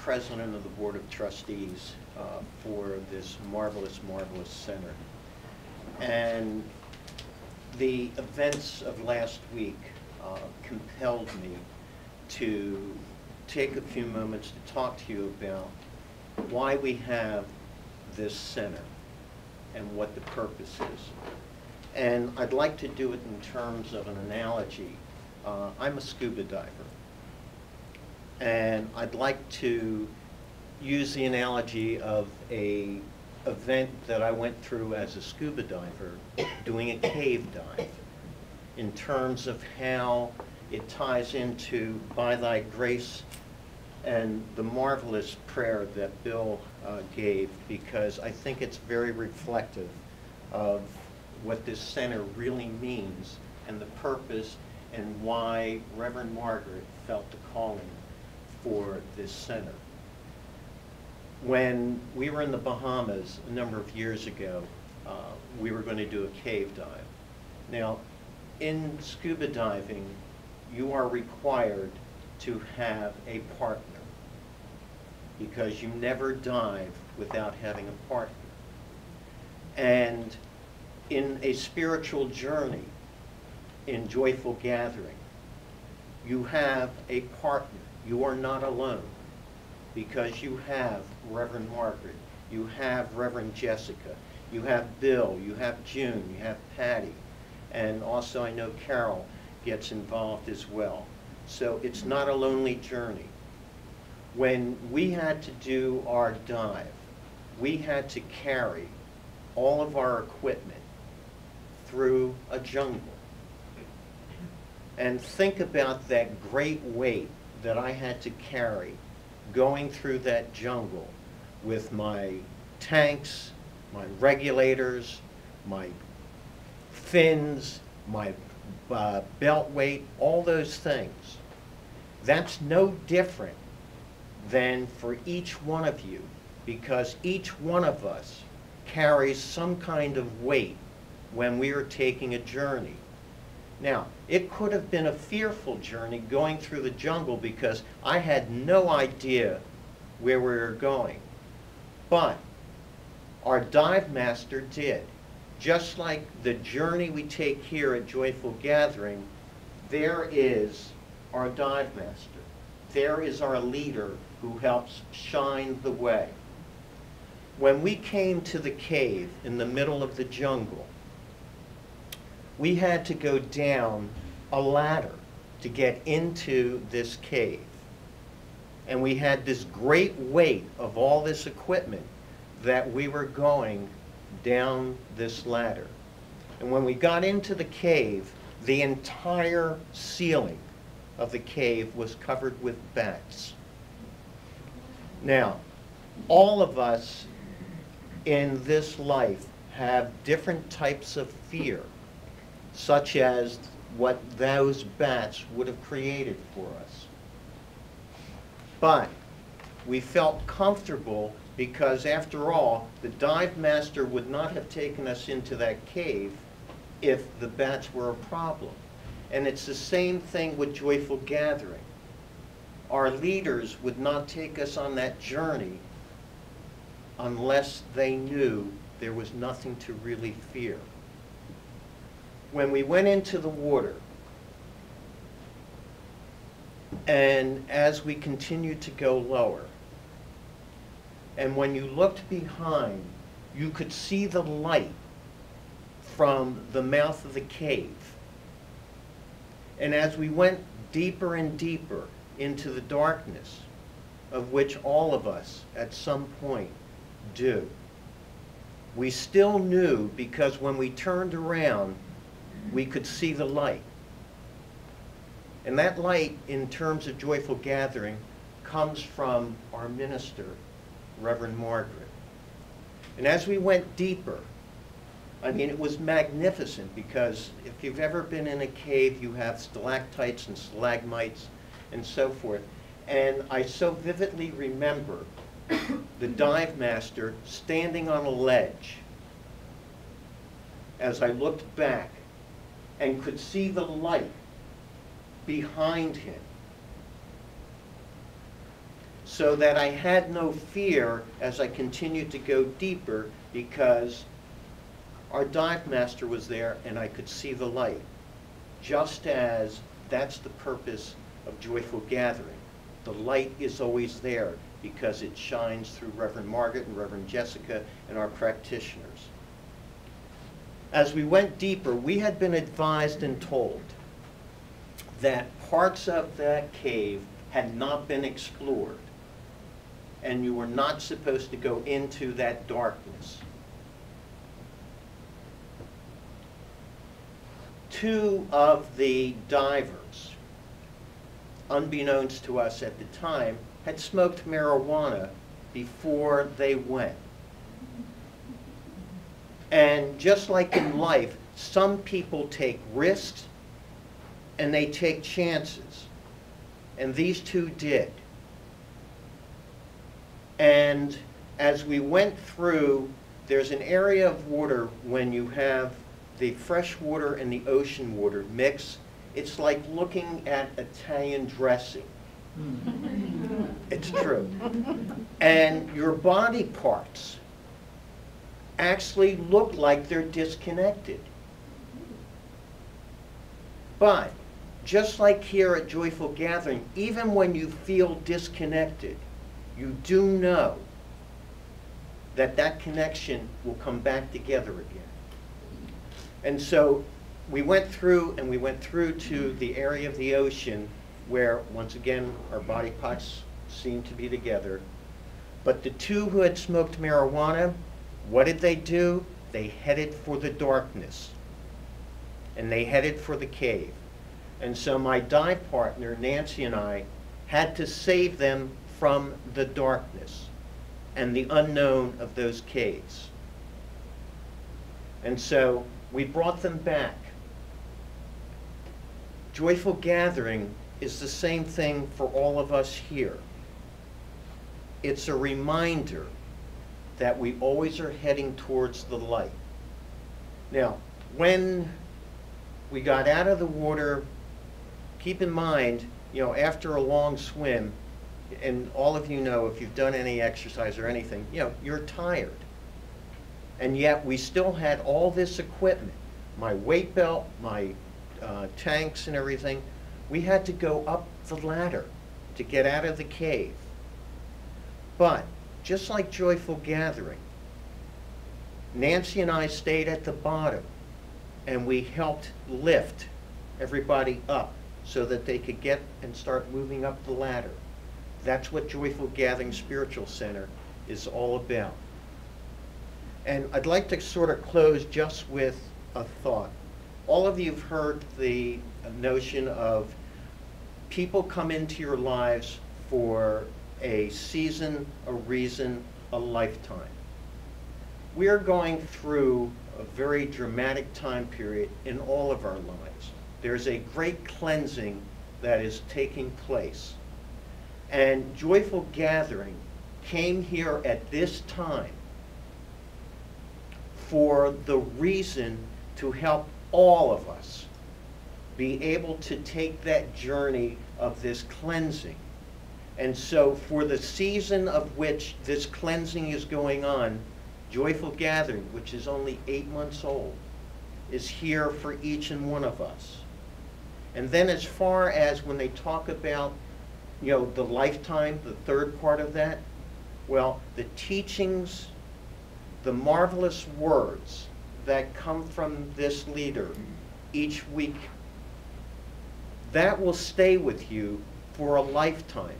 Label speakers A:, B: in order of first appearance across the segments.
A: president of the Board of Trustees for this marvelous, marvelous center. And the events of last week compelled me to take a few moments to talk to you about why we have this center and what the purpose is. And I'd like to do it in terms of an analogy. I'm a scuba diver. And I'd like to use the analogy of an event that I went through as a scuba diver, doing a cave dive, in terms of how it ties into "By Thy Grace" and the marvelous prayer that Bill gave, because I think it's very reflective of what this center really means and the purpose and why Reverend Margaret felt the calling for this center. When we were in the Bahamas a number of years ago, we were going to do a cave dive. Now, in scuba diving, you are required to have a partner, because you never dive without having a partner. And in a spiritual journey, in Joyful Gathering, you have a partner. You are not alone, because you have Reverend Margaret, you have Reverend Jessica, you have Bill, you have June, you have Patty, and also I know Carol gets involved as well. So it's not a lonely journey. When we had to do our dive, we had to carry all of our equipment through a jungle. And think about that great weight that I had to carry going through that jungle with my tanks, my regulators, my fins, my belt weight, all those things. That's no different than for each one of you, because each one of us carries some kind of weight when we are taking a journey. Now, it could have been a fearful journey going through the jungle because I had no idea where we were going. But our dive master did. Just like the journey we take here at Joyful Gathering, there is our dive master. There is our leader who helps shine the way. When we came to the cave in the middle of the jungle, we had to go down a ladder to get into this cave. And we had this great weight of all this equipment that we were going down this ladder. And when we got into the cave, the entire ceiling of the cave was covered with bats. Now, all of us in this life have different types of fear, such as what those bats would have created for us. But we felt comfortable because, after all, the dive master would not have taken us into that cave if the bats were a problem. And it's the same thing with Joyful Gathering. Our leaders would not take us on that journey unless they knew there was nothing to really fear. When we went into the water, and as we continued to go lower, and when you looked behind, you could see the light from the mouth of the cave. And as we went deeper and deeper into the darkness, of which all of us at some point do, we still knew, because when we turned around, we could see the light. And that light, in terms of Joyful Gathering, comes from our minister, Reverend Margaret. And as we went deeper, I mean, it was magnificent, because if you've ever been in a cave, you have stalactites and stalagmites and so forth. And I so vividly remember the dive master standing on a ledge as I looked back and could see the light behind him. so that I had no fear as I continued to go deeper, because our dive master was there and I could see the light. Just as that's the purpose of Joyful Gathering. The light is always there because it shines through Reverend Margaret and Reverend Jessica and our practitioners. As we went deeper, we had been advised and told that parts of that cave had not been explored, and you were not supposed to go into that darkness. Two of the divers, unbeknownst to us at the time, had smoked marijuana before they went. And just like in life, some people take risks and they take chances. And these two did. And as we went through, there's an area of water when you have the fresh water and the ocean water mix. It's like looking at Italian dressing. It's true. And your body parts actually look like they're disconnected. But just like here at Joyful Gathering, even when you feel disconnected, you do know that that connection will come back together again. And so we went through, and we went through to the area of the ocean where, once again, our body parts seemed to be together. But the two who had smoked marijuana, what did they do? They headed for the darkness. And they headed for the cave. And so my dive partner, Nancy, and I had to save them from the darkness and the unknown of those caves. And so we brought them back. Joyful Gathering is the same thing for all of us here. It's a reminder that we always are heading towards the light. Now, when we got out of the water, keep in mind, after a long swim, and all of you know, if you've done any exercise or anything, you're tired. And yet we still had all this equipment, my weight belt, my tanks and everything. We had to go up the ladder to get out of the cave. But just like Joyful Gathering, Nancy and I stayed at the bottom and we helped lift everybody up so that they could get and start moving up the ladder. That's what Joyful Gathering Spiritual Center is all about. And I'd like to sort of close just with a thought. All of you have heard the notion of people come into your lives for a season, a reason, a lifetime. We are going through a very dramatic time period in all of our lives. There's a great cleansing that is taking place. And Joyful Gathering came here at this time for the reason to help all of us be able to take that journey of this cleansing. And so for the season of which this cleansing is going on, Joyful Gathering, which is only 8 months old, is here for each and one of us. And then as far as when they talk about, the lifetime, the third part of that, well, the teachings, the marvelous words that come from this leader each week, that will stay with you for a lifetime.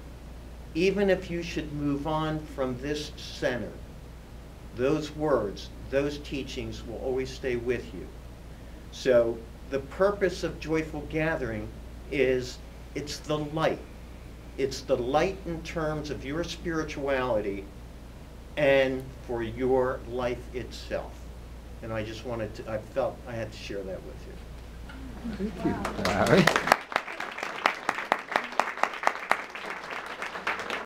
A: Even if you should move on from this center, those words, those teachings will always stay with you. So the purpose of Joyful Gathering is it's the light. It's the light in terms of your spirituality and for your life itself. And I just I felt I had to share that with you.
B: Thank you, Larry.